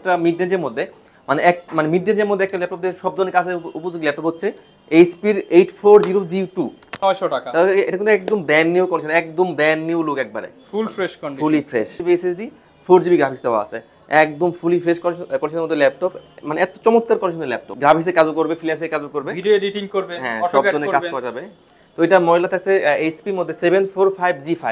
বাজেটটা মিড রেঞ্জের মধ্যে, মানে মিড রেঞ্জের মধ্যে একটা ল্যাপটপ দিয়ে সব ধরনের কাজের উপযোগী ল্যাপটপ হচ্ছে এইচপির 840G2। 900 টাকা। এটা কিন্তু একদম ব্র্যান্ড নিউ কন্ডিশন, একদম ব্র্যান্ড নিউ লুক, একবারে full fresh condition, fully fresh. SSD 4GB graphics দেওয়া আছে, একদম ফুলি ফ্রেশ কন্ডিশনের মধ্যে ল্যাপটপ, মানে এত চমৎকার কন্ডিশনের ল্যাপটপ। গ্রাফিক্সের কাজও করবে, ফ্রিল্যান্সের কাজও করবে, ভিডিও এডিটিং করবে, হ্যাঁ সব ধরনের কাজ করা যাবে। তো এটা মডেলটা আছে এইচপির মধ্যে 745G5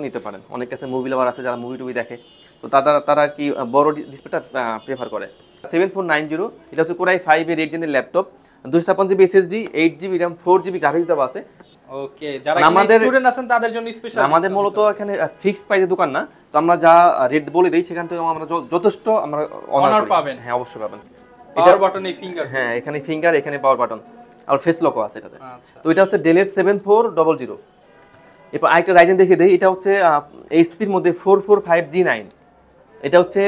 নিতে পারেন। অনেক কাছে মুভি লাভার আছে যারা মুভি টুভি দেখে, তো তারা কি বড় ডিসপ্লেটা প্রেফার করে। 7490 এটা হচ্ছে কোরাই 5 এর 8 জেনের laptop, 256GB SSD, 8GB RAM, 4GB graphics দেওয়া আছে। ওকে, যারা স্টুডেন্ট আছেন তাদের জন্য স্পেশাল। আমাদের মূলত এখানে ফিক্সড প্রাইসের দোকান না, তো আমরা যা রেট বলে দেই সেখান থেকে আমরা যথেষ্ট আমরা অনার পাবেন। হ্যাঁ অবশ্যই পাবেন। পাওয়ার বাটন, এই ফিঙ্গার, হ্যাঁ এখানে ফিঙ্গার, এখানে পাওয়ার বাটন আর ফেস লকও আছে এটাতে। তো এটা হচ্ছে ডেলের 7400। এরপর আরেকটা রাইজেন দেখে দেই, এটা হচ্ছে এইচপির মধ্যে 445G9। এটা হচ্ছে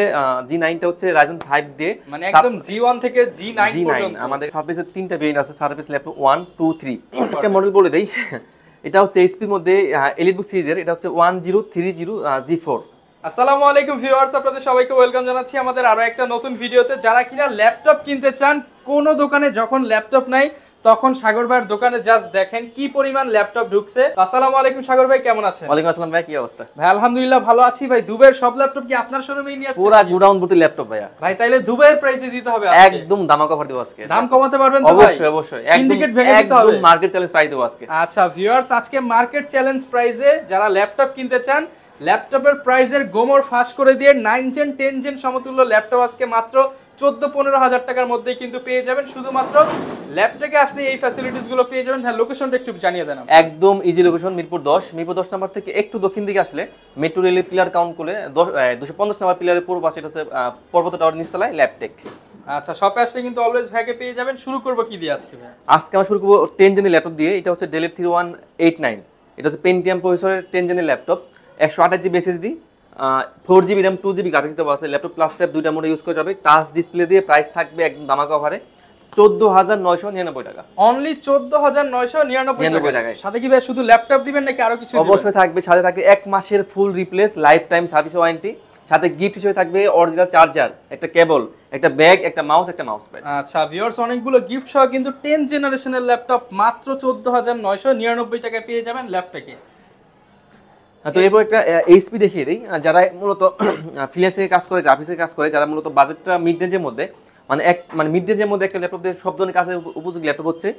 G9টা হচ্ছে রাইজেন 5 দিয়ে, মানে একদম G1 থেকে G9 পর্যন্ত। আমাদের সার্ভিসের তিনটা ভেরিয়েন্ট আছে, সার্ভিস ল্যাপটপ 1 2 3। একটা মডেল বলে দেই, এটা হচ্ছে এইচপির মধ্যে এলিটবুক সিরিজের, এটা হচ্ছে 1030G4। আসসালামু আলাইকুম ভিউয়ার্স, আপনাদের সবাইকে ওয়েলকাম জানাচ্ছি আমাদের আরো একটা নতুন ভিডিওতে। যারা কিনা ল্যাপটপ কিনতে চান, কোনো দোকানে যখন ল্যাপটপ নাই তখন সাগর ভাইয়ের দোকানে জাস্ট দেখেন কি পরিমাণ ল্যাপটপ ঢুকছে। আসসালামু আলাইকুম সাগর ভাই, কেমন আছেন? ওয়ালাইকুম আসসালাম ভাই, কি অবস্থা? ভাই আলহামদুলিল্লাহ ভালো আছি ভাই। দুবাইয়ের সব ল্যাপটপ কি আপনার শোরুমেই নিয়ে আসছেন? পুরো গোডাউন ভর্তি ল্যাপটপ ভাইয়া। ভাই তাইলে দুবাইয়ের প্রাইসে দিতে হবে আজকে, একদম ধামাকা অফার দেব আজকে। দাম কমাতে পারবেন তো ভাই? অবশ্যই অবশ্যই, সিন্ডিকেট ভেঙে দিতে হবে, একদম মার্কেট চ্যালেঞ্জ প্রাইস দেব আজকে। আচ্ছা ভিউয়ার্স, আজকে মার্কেট চ্যালেঞ্জ প্রাইসে যারা ল্যাপটপ কিনতে চান, ল্যাপটপের প্রাইসের গোমর ফাঁস করে দিয়ে 9 জেন 10 জেন সমতুল্য ল্যাপটপ আজকে মাত্র 14-15 হাজার টাকার মধ্যেই কিন্তু পেয়ে যাবেন। শুধুমাত্র ল্যাপটপে আসলে এই ফ্যাসিলিটিস গুলো পেয়ে যাবেন। হ্যাঁ, লোকেশনটা একটু জানিয়ে দেন। একদম ইজি লোকেশন, মিরপুর 10 নম্বর থেকে একটু দক্ষিণ দিকে আসলে মেট্রো রেলের পিলার কাউন্ট করে 250 নম্বর পিলারের পূর্ব পাশে, এটা হচ্ছে পর্বত টাওয়ার নিচতলায় ল্যাপটেক। আচ্ছা, শপে আসলে কিন্তু অলওয়েজ ভাইকে পেয়ে যাবেন। শুরু করব কি দিয়ে আজকে ভাই? আজকে আমরা শুরু করব 10 জেনের ল্যাপটপ দিয়ে। এটা হচ্ছে ডেল 3189, এটা হচ্ছে পেন্টিয়াম প্রসেসরের 10 জেনের laptop, 128GB SSD, 4GB RAM, 2GB graphics দেওয়া আছে। ল্যাপটপ প্লাস ট্যাব দুইটা মোডে ইউজ করা যাবে। টাচ ডিসপ্লে দিয়ে প্রাইস থাকবে একদম ধামাকা অফারে 14999 টাকা। অনলি 14999 টাকায়। সাথে কি ভাই শুধু ল্যাপটপ দিবেন নাকি আরো কিছু? অবশ্যই থাকবে, সাথে থাকবে 1 মাসের ফুল replace life time service warranty, সাথে গিফট হিসেবে থাকবে অরিজিনাল চার্জার, একটা কেবল, একটা ব্যাগ, একটা মাউস, একটা মাউস প্যাড। আচ্ছা ভিউয়ার্স, অনেকগুলো গিফট সহ কিন্তু 10 জেনারেশনের ল্যাপটপ মাত্র 14999 টাকায় পেয়ে যাবেন ল্যাপটপে। তো এরপর একটা এইচপি দেখিয়ে দিই, যারা মূলত ফ্রিল্যান্সের কাজ করে, গ্রাফিক্সের কাজ করে, যারা মূলত বাজেটটা মিড রেঞ্জের মধ্যে, মানে মিড রেঞ্জের মধ্যে একটা ল্যাপটপ দিয়ে সব ধরনের কাজের উপযোগী ল্যাপটপ হচ্ছে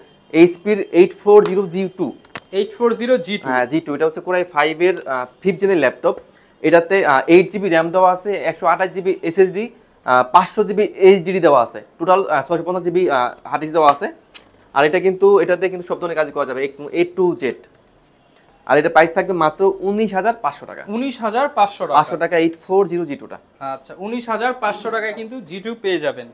এইচপির 840G2। 840G2, হ্যাঁ G2। এটা হচ্ছে কোরাই 5 এর 5th জেনের ল্যাপটপ। এটাতে 8GB RAM দেওয়া আছে, 128GB এসএসডি, 500GB এইচডিডি দেওয়া আছে, টোটাল 650GB হার্ড ডিস্ক দেওয়া আছে। আর এটাতে কিন্তু সব ধরনের কাজ করা যাবে A to Z। আর এটা প্রাইস থাকবে মাত্র 19500 টাকা। 19500 টাকা, 500 টাকা 840G2টা। আচ্ছা 19500 টাকায় কিন্তু G2 পেয়ে যাবেন।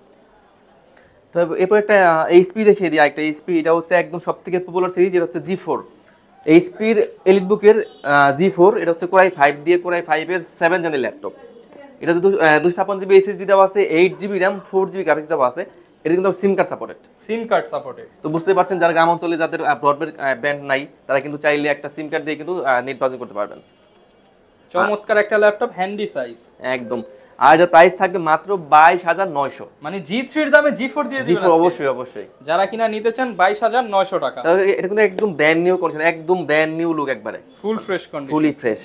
তো এরপর একটা এইচপি দেখিয়ে দিই, একটা এইচপি। এটা হচ্ছে একদম সবথেকে পপুলার সিরিজ, এটা হচ্ছে G4। এইচপির এলিটবুকের G4, এটা হচ্ছে কোরাই 5 দিয়ে কোরাই 5 এর 7 জেনের ল্যাপটপ। এটাতে 256GB এসএসডি দেওয়া আছে, 8GB RAM, 4GB গ্রাফিক্স দেওয়া আছে। এটা কিন্তু সিম কার্ড সাপোর্টেড। তো বুঝতে পারছেন, যারা গ্রাম অঞ্চলে যাদের ব্রডব্যান্ড নাই, তারা কিন্তু চাইলে একটা সিম কার্ড দিয়ে কিন্তু নেট ব্রাউজিং করতে পারবেন। চমৎকার একটা ল্যাপটপ, হ্যান্ডি সাইজ একদম। আর এর প্রাইস থাকবে মাত্র 22900। মানে G3 এর দামে G4 দিয়ে দিবেন। অবশ্যই যারা কিনা নিতে চান 22900 টাকা। এটা কিন্তু একদম ব্র্যান্ড নিউ কন্ডিশন, একদম ব্র্যান্ড নিউ লুক, একবারে full fresh condition, fully fresh.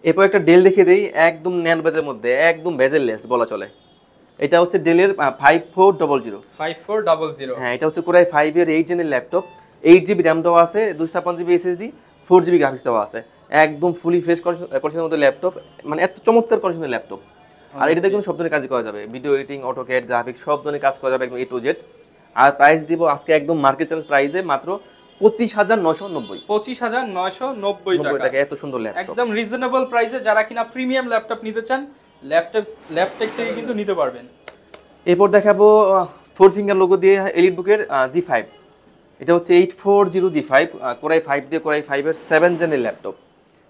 এরপর একটা ডেল দেখিয়ে দেই, একদম ন্যান বেজের মধ্যে, একদম বেজেললেস বলা চলে। এটা হচ্ছে ডেলের 5400। হ্যাঁ, এটা হচ্ছে কোরাই 5 এর 8 জেনের ল্যাপটপ, 8GB RAM দেওয়া আছে, 256GB এসএসডি, 4GB গ্রাফিক্স দেওয়া আছে। একদম ফুলি ফ্রেশ কন্ডিশনের মধ্যে ল্যাপটপ, মানে এত চমৎকার কন্ডিশনের ল্যাপটপ। আর এটাতে কিন্তু সব ধরনের কাজ করা যাবে, ভিডিও এডিটিং, অটোক্যাড, গ্রাফিক্স সব ধরনের কাজ করা যাবে একদম A to Z। আর প্রাইস দিব আজকে একদম মার্কেট চ্যালেঞ্জ প্রাইসে মাত্র 25990। 25990 টাকা। এত সুন্দর ল্যাপটপ, একদম রিজনেবল প্রাইসে। যারা কিনা প্রিমিয়াম ল্যাপটপ নিতে চান, ল্যাপটপ থেকে কিন্তু নিতে পারবেন। এরপর দেখাবো 4 ফিঙ্গার লোগো দিয়ে এলিটবুকের G5। এটা হচ্ছে 840G5, কোরাই 5 দিয়ে কোরাই 5 এর 7 জেনের ল্যাপটপ।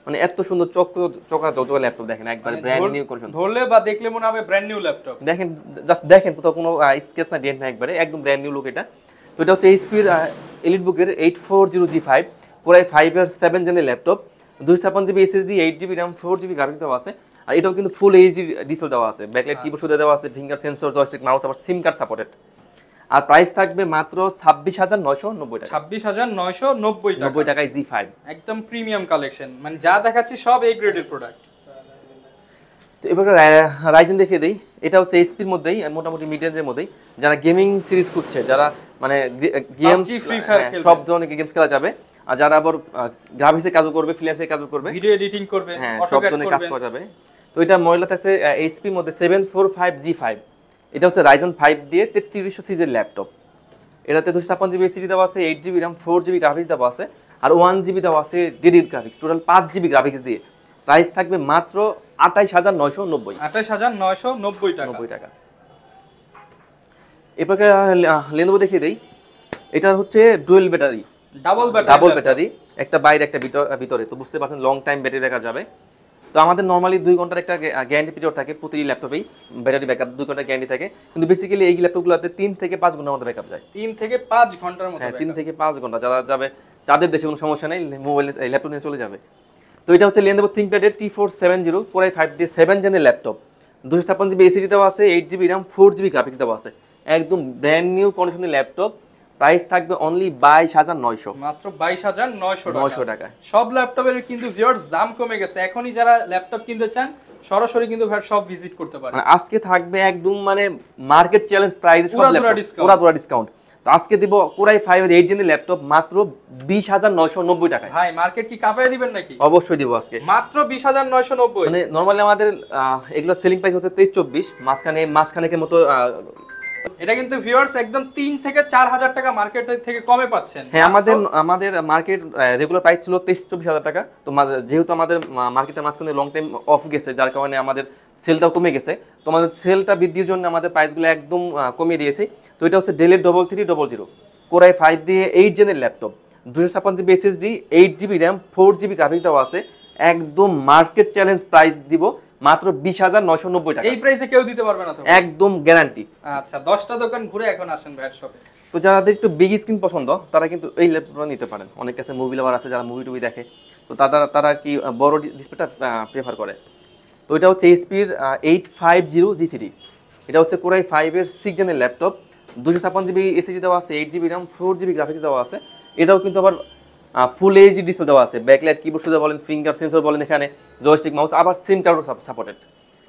মানে এত সুন্দর চকচকা ল্যাপটপ, দেখেন একবার ব্র্যান্ড নিউ কন্ডিশন। ধরলে বা দেখলে মনে হবে ব্র্যান্ড নিউ ল্যাপটপ। দেখেন, জাস্ট দেখেন, কোথাও কোনো স্কেচ না, ডেন্ট না, একবারে একদম ব্র্যান্ড নিউ লুক এটা। তো এটা হচ্ছে এইচপির এলিটবুকের 840G5, কোরাই 5 এর 7 জেনের laptop, 256GB SSD, 8GB RAM, 4GB graphics দেওয়া আছে। আর এটাও কিন্তু ফুল এইচডি ডিসপ্লে দেওয়া আছে, ব্যাকলাইট কিবোর্ড সুবিধা দেওয়া আছে, ফিঙ্গার সেন্সর, জয়স্টিক, মাউস, আবার সিম কার্ড সাপোর্টেড। আর প্রাইস থাকবে মাত্র 26,990 টাকা। 26,990 টাকা। 90 টাকায় জি5 একদম প্রিমিয়াম কালেকশন, মানে যা দেখাচ্ছি সব এই গ্রেডের প্রোডাক্ট। তো এবার রাইজেন দেখিয়ে দিই। এটা হচ্ছে এইচপির মধ্যেই, মোটামুটি মিড রেঞ্জের মধ্যেই, যারা গেমিং সিরিজ খুঁজছে, যারা মানে গেমস সব ধরনের গেমস খেলা যাবে, আর যারা আবার গ্রাফিক্সে কাজ করবে, ফ্রিল্যান্সে কাজ করবে, ভিডিও এডিটিং করবে, হ্যাঁ সব ধরনের কাজ করা যাবে। তো এটা মডেলটা আছে এইচপির মধ্যে 745G5। এটা হচ্ছে রাইজন 5 দিয়ে 3300 সিরিজের ল্যাপটপ। এটাতে 256GB এসএসডি দেওয়া আছে, 8GB RAM, 4GB গ্রাফিক্স দেওয়া আছে, আর 1GB দেওয়া আছে dedicated graphics, total 5GB graphics দিয়ে। প্রাইস থাকবে মাত্র 28,990। 28,990 টাকা। 90 টাকা। এবারে লেনোভো দেখিয়ে দেই। এটা হচ্ছে ডুয়েল ব্যাটারি, ডাবল ব্যাটারি, একটা বাইরে একটা ভিতরে। তো বুঝতে পারছেন লং টাইম ব্যাটারি ব্যাকআপ যাবে। তো আমাদের নরমালি 2 ঘন্টার একটা গ্যারান্টি পিরিয়ড থাকে প্রতিটি ল্যাপটপেই, ব্যাটারি ব্যাকআপ 2 ঘন্টা গ্যারান্টি থাকে, কিন্তু বেসিক্যালি এই ল্যাপটপগুলোতে 3 থেকে 5 ঘন্টার মধ্যে ব্যাকআপ যায়। 3 থেকে 5 ঘন্টার মধ্যে। হ্যাঁ 3 থেকে 5 ঘন্টা। যারা যাবে, যাদের দেশে কোনো সমস্যা নেই, মোবাইল ল্যাপটপ নিয়ে চলে যাবে। তো এটা হচ্ছে Lenovo ThinkPad T470 Core i5 দিয়ে 7 জেনের ল্যাপটপ, 256GB এসএসডি দেওয়া আছে, 8GB RAM, 4GB গ্রাফিক্স দেওয়া আছে, একদম ব্র্যান্ড নিউ কন্ডিশনের ল্যাপটপ। প্রাইস থাকবে অনলি 22,900, মাত্র 22,900 টাকা। সব ল্যাপটপের কিন্তু ভিউয়ার্স দাম কমে গেছে, এখনই যারা ল্যাপটপ কিনতে চান সরাসরি কিন্তু ভাই সব ভিজিট করতে পারেন। আজকে থাকবে একদম মানে মার্কেট চ্যালেঞ্জ প্রাইসে সব ল্যাপটপ পুরো ডিসকাউন্ট। তো আজকে দিব Core i5 এর 8 জেনের ল্যাপটপ মাত্র 20,990 টাকায়। ভাই মার্কেট কি কাঁপায় দিবেন নাকি? অবশ্যই দিব আজকে মাত্র 20,990। মানে নরমালি আমাদের এগুলো সেলিং প্রাইস হচ্ছে 23-24, মাঝখানেকের মতো। এটা কিন্তু ভিউয়ার্স একদম 3 থেকে 4,000 টাকা মার্কেট থেকে কমে পাচ্ছেন। হ্যাঁ আমাদের মার্কেট রেগুলার প্রাইস ছিল 23-24 টাকা। তো যেহেতু আমাদের মার্কেটের মাঝখানে লং টাইম অফ গেছে, যার কারণে আমাদের সেলটাও কমে গেছে। তো আমাদের সেলটা বৃদ্ধির জন্য আমাদের প্রাইসগুলো একদম কমিয়ে দিয়েছে। তো এটা হচ্ছে ডেলের 3300 Core i5 দিয়ে 8 জেনের laptop, 256GB SSD, 8GB RAM, 4GB graphics দেওয়া আছে, একদম মার্কেট চ্যালেঞ্জ প্রাইস দিব মাত্র 20,990 টাকা। এই প্রাইসে কেউ দিতে পারবে না তো, একদম গ্যারান্টি। আচ্ছা 10টা দোকান ঘুরে এখন আসেন ভাইয়ের শপে। তো যাদের একটু বিগ স্ক্রিন পছন্দ তারা কিন্তু এই ল্যাপটপটা নিতে পারেন। অনেক কাছে মুভি লাভার আছে, যারা মুভি টুভি দেখে, তো তারা কি বড় ডিসপ্লেটা প্রেফার করে। তো এটা হচ্ছে এইচপির 850G3। এটা হচ্ছে Core i5 এর 6 জেনের ল্যাপটপ, 256GB এসএসডি দেওয়া আছে, 8GB RAM, 4GB গ্রাফিক্স দেওয়া আছে। এটাও কিন্তু আবার ফুল এইচডি ডিসপ্লে দেওয়া আছে, ব্যাকলাইট কিবোর্ড সুবিধা বলেন, ফিঙ্গার সেন্সর বলেন, এখানে জয়স্টিক, মাউস, আবার সিম কার্ডও সাপোর্টেড।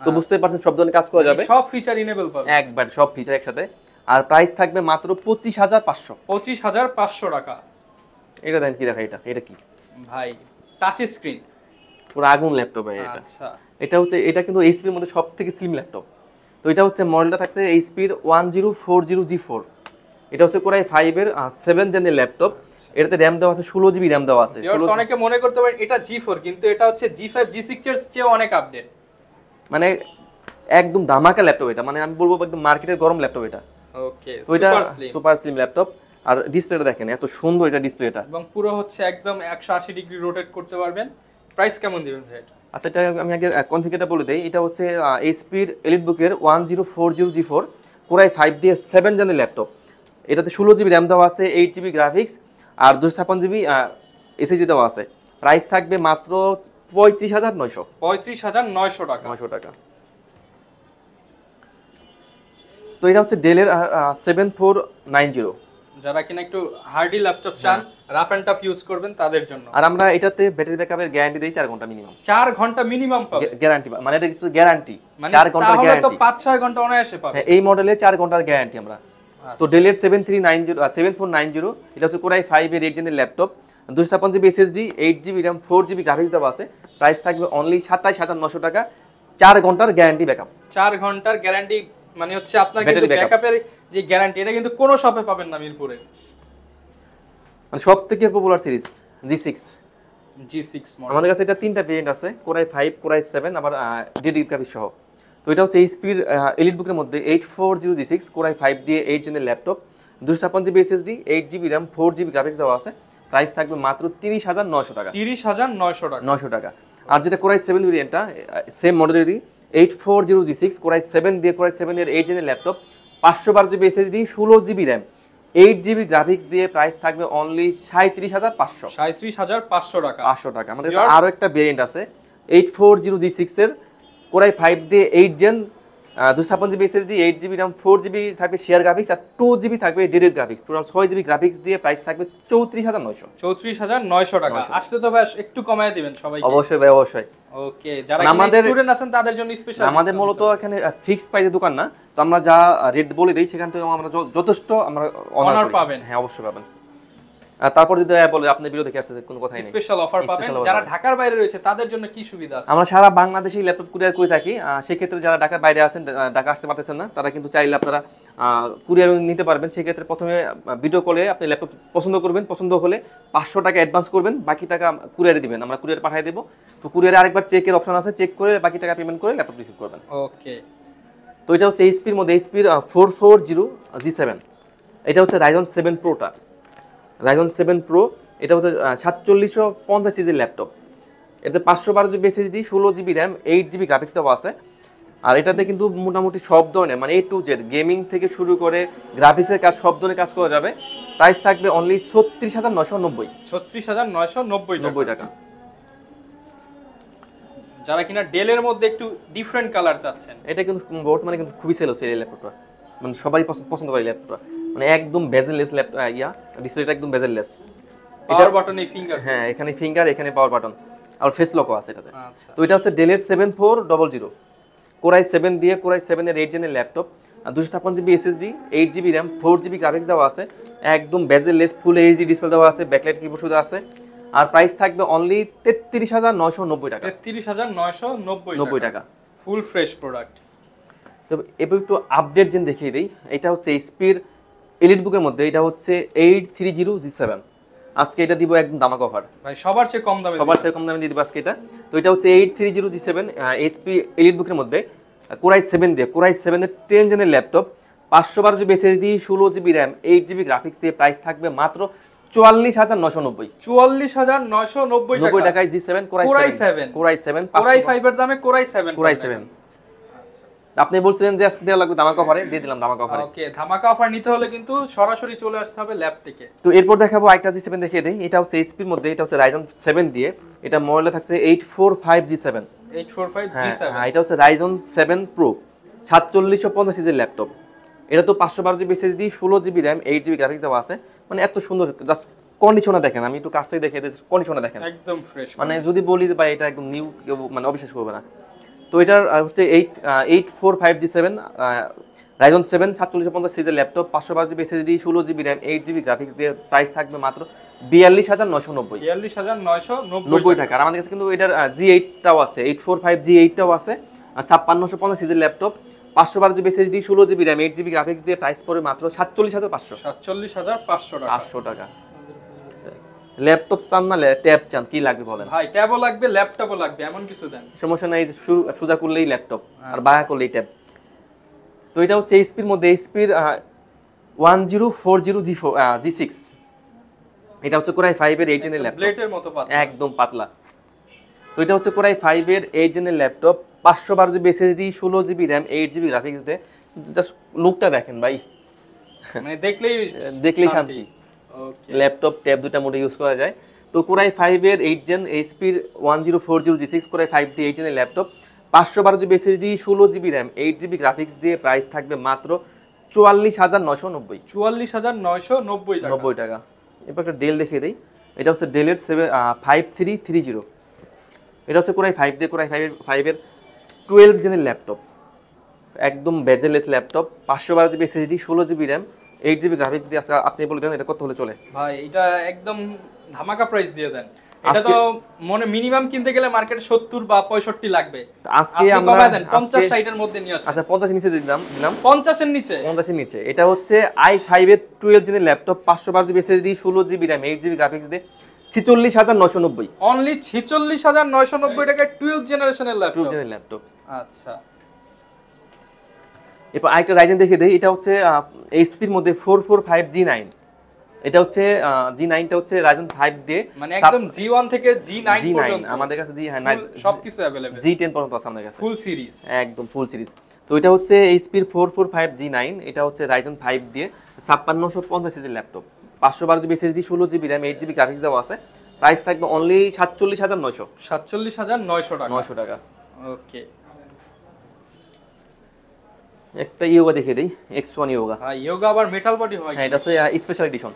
তো বুঝতে পারছেন সব ধরনের কাজ করা যাবে, সব ফিচার ইনেবল পাবেন একবার, সব ফিচার একসাথে। আর প্রাইস থাকবে মাত্র 25,500। 25,500 টাকা। এটা দেন কি দেখা, এটা কি ভাই টাচ স্ক্রিন, পুরো আগুন ল্যাপটপ। আচ্ছা এটা কিন্তু এইচপির মধ্যে সবথেকে স্লিম ল্যাপটপ। তো এটা হচ্ছে মডেলটা থাকছে এইচপির 1040G4। এটা হচ্ছে Core i5 এর 7 জেনের ল্যাপটপ। এটাতে RAM দেওয়া আছে 16GB RAM দেওয়া আছে। অনেকে মনে করতে পারে এটা G4, কিন্তু এটা হচ্ছে G5 G6 এর চেয়ে অনেক আপডেট। মানে একদম ধামাকা ল্যাপটপ এটা, মানে আমি বলবো একদম মার্কেটের গরম ল্যাপটপ এটা। Okay super slim laptop. আর ডিসপ্লেটা দেখেন এত সুন্দর এটা ডিসপ্লেটা, এবং পুরো হচ্ছে একদম 180 ডিগ্রি রোটেট করতে পারবেন। প্রাইস কেমন দিবেন ভাই? আচ্ছা এটা আমি আগে কনফিগারটা বলে দেই। এটা হচ্ছে এইচপির এলিটবুকের 1040G4 Core i5 দিয়ে 7 জেনের ল্যাপটপ। এটাতে 16GB RAM দেওয়া আছে, 8GB গ্রাফিক্স, আর 256GB এসএসডি দেওয়া আছে। প্রাইস থাকবে মাত্র 35,900। 35,900 টাকা। 900 টাকা। তো এটা হচ্ছে ডেলের 7490, যারা কিনা একটু হার্ডি ল্যাপটপ চান, রাফ এন্ড টাফ ইউজ করবেন তাদের জন্য। আর আমরা এটাতে ব্যাটারি ব্যাকআপের গ্যারান্টি দেই 4 ঘন্টা মিনিমাম। 4 ঘন্টা মিনিমাম পাবে গ্যারান্টি, মানে এটা কিন্তু গ্যারান্টি 4 ঘন্টার গ্যারান্টি, তো 5-6 ঘন্টা অনায়াসে পাবে। এই মডেলে 4 ঘন্টার গ্যারান্টি আমরা। তো ডেলের 7490, এটা হচ্ছে Core i5 এর 8 জেনের laptop, 256GB SSD, 8GB RAM, 4GB graphics দেওয়া আছে। প্রাইস থাকবে অনলি 27,900 টাকা, 4 ঘন্টার গ্যারান্টি ব্যাকআপ। 4 ঘন্টার গ্যারান্টি মানে হচ্ছে আপনার কিন্তু ব্যাকআপের যে গ্যারান্টি, এটা কিন্তু কোনো শপে পাবেন না মিরপুরে। মানে সবথেকে পপুলার সিরিজ G6 মডেল। আমাদের কাছে এটা 3টা ভেরিয়েন্ট আছে, Core i5, Core i7, আবার ডেডিকেটেড গ্রাফিক্স সহ। তো এটা হচ্ছে এইচপির এলিটবুকের মধ্যে 840G6 Core i5 দিয়ে 8 জেনের laptop, 256GB SSD, 8GB RAM, 4GB graphics দেওয়া আছে। প্রাইস থাকবে মাত্র 30,900 টাকা। 30,900 টাকা। 900 টাকা। আর যেটা Core i7 ভেরিয়েন্টটা সেম মডেলেরই 840G6 Core i7 দিয়ে Core i7 এর 8 জেনের laptop, 512GB SSD, 16GB RAM, 8GB graphics দিয়ে প্রাইস থাকবে অনলি 37,500। 37,500 টাকা। 500 টাকা। আমাদের কাছে আরো একটা ভেরিয়েন্ট আছে 840G6 এর কোরাই 5 দিয়ে 8 gen 256 GB SSD, 8 GB RAM, 4 GB থাকবে শেয়ার গ্রাফিক্স আর 2 জিবি থাকবে dedicated graphics. Total 6 GB graphics দিয়ে প্রাইস থাকবে 34900। 34900 টাকা। আসলে তো ভাই একটু কমায় দিবেন সবাইকে। অবশ্যই ভাই, অবশ্যই। ওকে, যারা আমাদের স্টুডেন্ট আছেন তাদের জন্য স্পেশাল। আমাদের মূলত এখানে ফিক্সড প্রাইসের দোকান না, তো আমরা যা রেট বলে দেই সেখান থেকে আমরা যথেষ্ট আমরা অনার পাবেন। হ্যাঁ, অবশ্যই পাবেন। তারপর যদি বলে আপনি ভিডিও দেখে আসছে কোনো কথাই নেই, স্পেশাল অফার পাবেন। যারা ঢাকার বাইরে রয়েছে তাদের জন্য কি সুবিধা আছে? আমরা সারা বাংলাদেশে ল্যাপটপ কুরিয়ার করে থাকি। সেই ক্ষেত্রে যারা ঢাকার বাইরে আছেন, ঢাকা আসতে পারতেছেন না, তারা কিন্তু চাইলে আপনারা কুরিয়ার নিতে পারবেন। সেই ক্ষেত্রে প্রথমে ভিডিও কলে আপনি ল্যাপটপ পছন্দ করবেন, পছন্দ হলে 500 টাকা অ্যাডভান্স করবেন, বাকি টাকা কুরিয়ারে দিবেন, আমরা কুরিয়ার পাঠিয়ে দেবো। তো কুরিয়ারে আরেকবার চেকের অপশন আছে, চেক করে বাকি টাকা পেমেন্ট করে ল্যাপটপ রিসিভ করবেন। ওকে, তো এটা হচ্ছে এইচপির মধ্যে এইচপির 440G7, এটা হচ্ছে রাইজন 7 প্রোটা, রাইজন 7 প্রো। এটা হচ্ছে 4750 সিজির ল্যাপটপ। এতে 512 GB SSD, 16 GB RAM, 8 GB graphics দেওয়া আছে। আর এটাতে কিন্তু মোটামুটি সব ধরনের মানে A to Z গেমিং থেকে শুরু করে গ্রাফিক্সের কাজ সব ধরনের কাজ করা যাবে। প্রাইস থাকবে অনলি 36990। 36990 টাকা। যারা কিনা ডেলের মধ্যে একটু ডিফারেন্ট কালার চাচ্ছেন, এটা কিন্তু বর্তমানে কিন্তু খুবই সেল হচ্ছে এই ল্যাপটপটা, মানে সবাই পছন্দ করে এই ল্যাপটপটা। মানে একদম বেজেললেস ল্যাপটপ, ডিসপ্লেটা একদম বেজেললেস। পাওয়ার বাটনে ফিঙ্গার, হ্যাঁ এখানে ফিঙ্গার, এখানে পাওয়ার বাটন আর ফেস লকও আছে এটাতে। আচ্ছা, তো এটা হচ্ছে ডেলের 7400 কোরাই 7 দিয়ে কোরাই 7 এর 8 জেনের laptop, 256 GB SSD, 8 GB RAM, 4 GB graphics দেওয়া আছে, একদম বেজেললেস ফুল এইচডি ডিসপ্লে দেওয়া আছে, ব্যাকলাইট কিবোর্ড সুবিধা আছে। আর প্রাইস থাকবে অনলি 33990 টাকা। 33990 টাকা, ফুল ফ্রেশ প্রোডাক্ট। তো এবার একটু আপডেট জেন দেখিয়ে দিই। এটা হচ্ছে এইচপির এলিট বুকের মধ্যে, এটা হচ্ছে 830G7। আজকে এটা দিব একদম দামাক অফার ভাই, সবার চেয়ে কম দামে, সবার চেয়ে কম দামে দিয়ে দিব আজকে এটা। তো এটা হচ্ছে 830G7 এইচপি এলিট বুকের মধ্যে কোরাই 7 দিয়ে কোরাই 7 এর 10 জেনের laptop, 512 GB SSD, 16 GB RAM, 8 GB graphics দিয়ে প্রাইস থাকবে মাত্র 44990। 44990 টাকায় G7 কোরাই 7 কোরাই 5 এর দামে কোরাই 7। আপনি বলছিলেন যে আজকে দেওয়া লাগবে ধামাকা অফারে, দিয়ে দিলাম ধামাকা অফারে। ওকে, ধামাকা অফার নিতে হলে কিন্তু সরাসরি চলে আসতে হবে ল্যাব থেকে। তো এরপর দেখাবো একটা G7 দেখিয়ে দেই। এটা হচ্ছে এইচপির মধ্যে, এটা হচ্ছে রাইজন 7 দিয়ে, এটা মডেলে থাকছে 845G7। 845G7, হ্যাঁ এটা হচ্ছে রাইজন 7 প্রো 4750 সিজির ল্যাপটপ। এটা তো 512 GB SSD, 16 GB RAM, 8 GB graphics দেওয়া আছে। মানে এত সুন্দর, জাস্ট কন্ডিশনে দেখেন, আমি একটু কাছ থেকে দেখিয়ে দিই, কন্ডিশনে দেখেন একদম ফ্রেশ। মানে যদি বলি যে ভাই এটা একদম নিউ, মানে অবিশ্বাস করবে না। তো এটার হচ্ছে 845G7 রাইজন 7 4750 সিরিজের laptop, 512 GB SSD, 16 GB RAM, 8 GB graphics দিয়ে প্রাইস থাকবে মাত্র 42990। 42990 টাকা। আর আমাদের কাছে কিন্তু এটার G8টাও আছে, 845G8টাও আছে, 5650 সিরিজের laptop, 512 GB SSD, 16 GB RAM, 8 GB graphics দিয়ে প্রাইস পড়ে মাত্র 47500। 47500 টাকা। ল্যাপটপ চান না ট্যাব চান, কি লাগবে বলেন ভাই? ট্যাবও লাগবে, ল্যাপটপও লাগবে, এমন কিছু দেন, সমস্যা নাই। সোজা করলেই ল্যাপটপ আর বায়া করলেই ট্যাব। তো এটা হচ্ছে এইচপির মধ্যে এইচপির 1040G6। এটা হচ্ছে কোরাই 5 এর 8 জেনের ল্যাপটপ, ব্লেডের মতো পাতলা, একদম পাতলা। তো এটা হচ্ছে কোরাই 5 এর 8 জেনের laptop, 512 GB SSD, 16 GB RAM, 8 GB graphics দিয়ে। জাস্ট লুকটা দেখেন ভাই, মানে দেখলেই শান্তি। ল্যাপটপ ট্যাব দুটা মোডে ইউজ করা যায়। তো কোরাই 5 এর 8 জেন এইচপির 1040G6 কোরাই 5 দিয়ে 8 জেনের laptop, 512 GB SSD, 16 GB RAM, 8 GB graphics দিয়ে প্রাইস থাকবে মাত্র 44990। 44990 টাকা। এরপর একটা ডেল দেখিয়ে দিই। এটা হচ্ছে ডেলের 5330। এটা হচ্ছে কোরাই 5 দিয়ে কোরাই 5 এর 12 জেনের ল্যাপটপ, একদম বেজেলেস laptop, 512 GB SSD, 16 GB RAM, 8 GB graphics দিয়ে। আজকে আপনি বলে দেন এটা কত হলে চলে ভাই? এটা একদম ধামাকা প্রাইস দিয়ে দেন। এটা তো মনে মিনিমাম কিনতে গেলে মার্কেটে 70 বা 65 লাগবে। আজকে আমরা কমায় দেন, 50 60 এর মধ্যে নিয়ে আসেন। আচ্ছা 50 এর নিচে দিলাম 50 এর নিচে, 50 এর নিচে। এটা হচ্ছে i5 এর 12 জেনের laptop, 512 GB SSD, 16 GB RAM, 8 GB graphics দিয়ে 46990। অনলি 46990 টাকায় 12 জেনারেশনের ল্যাপটপ। আচ্ছা, এরপর আরেকটা রাইজেন দেখিয়ে দেই। এটা হচ্ছে এইচপির মধ্যে 445G9। এটা হচ্ছে G9টা হচ্ছে রাইজেন 5 দিয়ে, মানে একদম G1 থেকে G9 পর্যন্ত আমাদের কাছে সবকিছু अवेलेबल, G10 পর্যন্ত আছে আমাদের কাছে, ফুল সিরিজ, একদম ফুল সিরিজ। তো এটা হচ্ছে এইচপির 445G9। এটা হচ্ছে রাইজেন 5 দিয়ে 5650 সিরিজের laptop, 512 GB SSD, 16 GB RAM, 8 GB graphics দেওয়া আছে। প্রাইস থাকবে অনলি 47900। 47900 টাকা। 900 টাকা। ওকে, একটা ইয়োগা দেখিয়ে দিই, X1 ইয়োগা। ইয়োগা আবার মেটাল বডি হয়? হ্যাঁ, এটা হচ্ছে স্পেশাল এডিশন।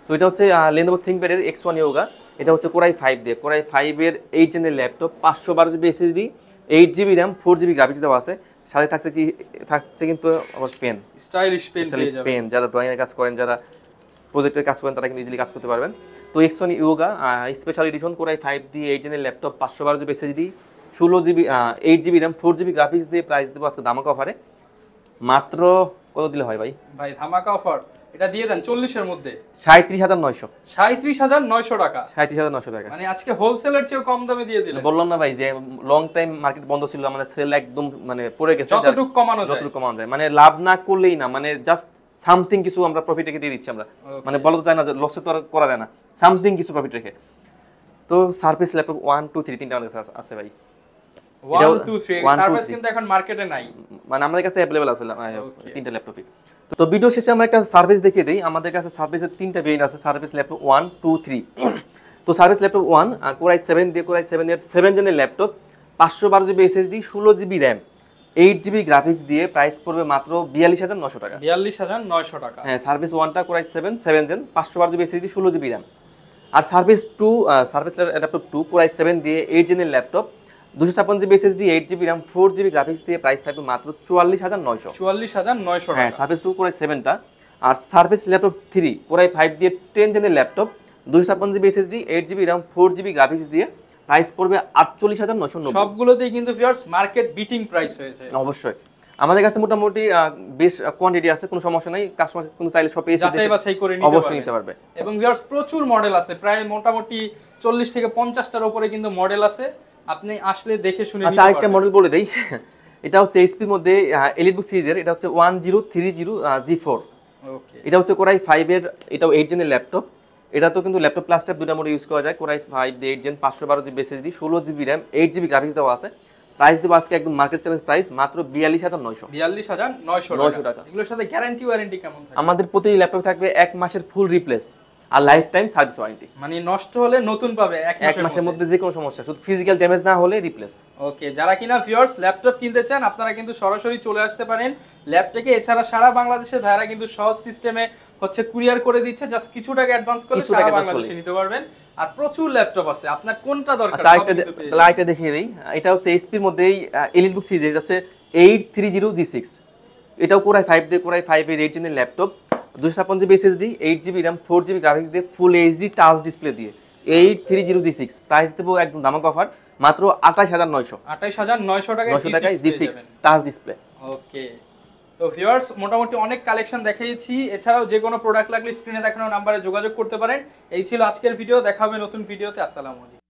তো এটা হচ্ছে Lenovo ThinkPad এর X1 ইয়োগা। এটা হচ্ছে কোরাই 5 দিয়ে, কোরাই 5 এর 8 জেনের laptop, 512 GB SSD, 8 GB RAM, 4 GB graphics দেওয়া আছে। সাথে থাকছে কিন্তু আবার পেন, স্টাইলিশ পেন। যারা ড্রয়িং এর কাজ করেন, যারা প্রজেক্টের কাজ করেন, তারা কিন্তু ইজিলি কাজ করতে পারবেন। তো X1 yoga special edition, core i 5 দিয়ে 8 জেনের laptop, 512 GB SSD, 16 GB 8 GB RAM, 4 GB graphics দিয়ে প্রাইস দেবো আজকে ধামাকা অফারে। মাত্র কত দিলে হয় ভাই? ভাই ধামাকা অফার এটা দিয়ে দেন 40 এর মধ্যে, 37,900। 37,900 টাকা। 37,900 টাকা। মানে আজকে হোলসেলের চেয়েও কম দামে দিয়ে দিলেন। বললাম না ভাই যে লং টাইম মার্কেট বন্ধ ছিল, আমাদের সেল একদম মানে পড়ে গেছে। যতটুকু কমানো যায়, মানে লাভ না করলেই না, মানে জাস্ট সামথিং কিছু আমরা প্রফিট রেখে দিয়ে দিচ্ছি আমরা। মানে বলা তো যায় না যে লসে তো আর করা যায় না, সামথিং কিছু প্রফিট রেখে। তো সারফেস ল্যাপটপ 1 2 3 তিনটা আমাদের কাছে আছে ভাই। 1 2 3 সারফেস কিন্তু এখন মার্কেটে নাই, মানে আমাদের কাছে अवेलेबल আছে তিনটা ল্যাপটপই। তো ভিডিও শেষে আমরা একটা সার্ভিস দেখিয়ে দেই। আমাদের কাছে সার্ভিসের তিনটা ভেরিয়েন্ট আছে, সার্ভিস ল্যাপটপ 1 2 3। তো সার্ভিস ল্যাপটপ 1 কোরাই 7 দিয়ে, কোরাই 7 এর 7 জেনের laptop, 512 GB SSD, 16 GB RAM, 8 GB graphics দিয়ে প্রাইস পড়বে মাত্র 42,900 টাকা। 42,900 টাকা। হ্যাঁ, সার্ভিস 1টা core i 7 gen, 512 GB SSD, 16 GB RAM. আর সার্ভিস ল্যাপটপ 2 কোরাই 7 দিয়ে 8 জেনের laptop, 256 GB SSD, 8 GB RAM, 4 GB graphics দিয়ে প্রাইস থাকবে মাত্র 44,900। 44,900 টাকা। হ্যাঁ, সার্ভিস 2 কোরাই 7টা। আর সার্ভিস ল্যাপটপ 3 কোরাই 5 দিয়ে 10 জেনের laptop, 256 GB SSD, 8 GB RAM, 4 GB graphics দিয়ে প্রাইস পড়বে 48,990। সবগুলোতেই কিন্তু ভিউয়ার্স মার্কেট বিটিং প্রাইস হয়েছে। অবশ্যই আমাদের কাছে মোটামুটি বেশ কোয়ান্টিটি আছে, কোনো সমস্যা নাই। কাস্টমার কোনো চাইলে সব পেয়ে যাচাই বাছাই করে অবশ্যই নিতে পারবে। এবং ভিউয়ার্স প্রচুর মডেল আছে, প্রায় মোটামুটি 40 থেকে 50টার উপরে কিন্তু মডেল আছে, আপনি আসলে দেখে শুনে নিতে পারবেন। আচ্ছা, আরেকটা মডেল বলে দেই। এটা হচ্ছে এইচপির মধ্যে এলিটবুক সিরিজের, এটা হচ্ছে 1030 G4। ওকে, এটা হচ্ছে কোরাই 5 এর, এটাও 8 জেনের ল্যাপটপ। এটা তো কিন্তু ল্যাপটপ প্লাস ট্যাব দুটো মোডে ইউজ করা যায়। কোরাই 5 দিয়ে 8 gen, 512 GB SSD, 16 GB RAM, 8 GB graphics দেওয়া আছে। প্রাইস দেবো আজকে একদম মার্কেট চ্যালেঞ্জ প্রাইস মাত্র 42,900। 42,900 টাকা। এগুলোর সাথে গ্যারান্টি ওয়ারেন্টি কেমন থাকে? আমাদের প্রতি ল্যাপটপ থাকবে 1 মাসের ফুল রিপ্লেস আর লাইফ টাইম সার্ভিস ওয়ারেন্টি। মানে নষ্ট হলে নতুন পাবে 1 মাসের মধ্যে যে কোনো সমস্যা, শুধু ফিজিক্যাল ড্যামেজ না হলে রিপ্লেস। ওকে, যারা কিনা ভিউয়ার্স ল্যাপটপ কিনতে চান আপনারা কিন্তু সরাসরি চলে আসতে পারেন ল্যাপটপে। এছাড়া সারা বাংলাদেশে ভাইরা কিন্তু সহজ সিস্টেমে হচ্ছে কুরিয়ার করে দিচ্ছে, জাস্ট কিছু টাকা অ্যাডভান্স করলে সারা বাংলাদেশে নিতে পারবেন। আর প্রচুর ল্যাপটপ আছে, আপনার কোনটা দরকার? আরেকটা দেখিয়ে দেই। এটা হচ্ছে এইচপির মধ্যেই এলিটবুক সিরিজ, এটা হচ্ছে 830 G6। এটাও কোরাই 5 দিয়ে, কোরাই 5 এর 8 জেনের laptop, 256 GB SSD, 8 GB RAM, 4 GB graphics দিয়ে ফুল এইচডি টাচ ডিসপ্লে দিয়ে 830 G6। প্রাইস দেবো একদম ধামাকা অফার মাত্র 28,900। 28,900 টাকায় G6 টাচ ডিসপ্লে। ওকে, তো ভিউয়ার্স মোটামুটি অনেক কালেকশন দেখিয়েছি। এছাড়াও যে কোনো প্রোডাক্ট লাগলে স্ক্রিনে দেখানো নাম্বারে যোগাযোগ করতে পারেন। এই ছিল আজকের ভিডিও, দেখা হবে নতুন ভিডিওতে। আসসালামু আলাইকুম।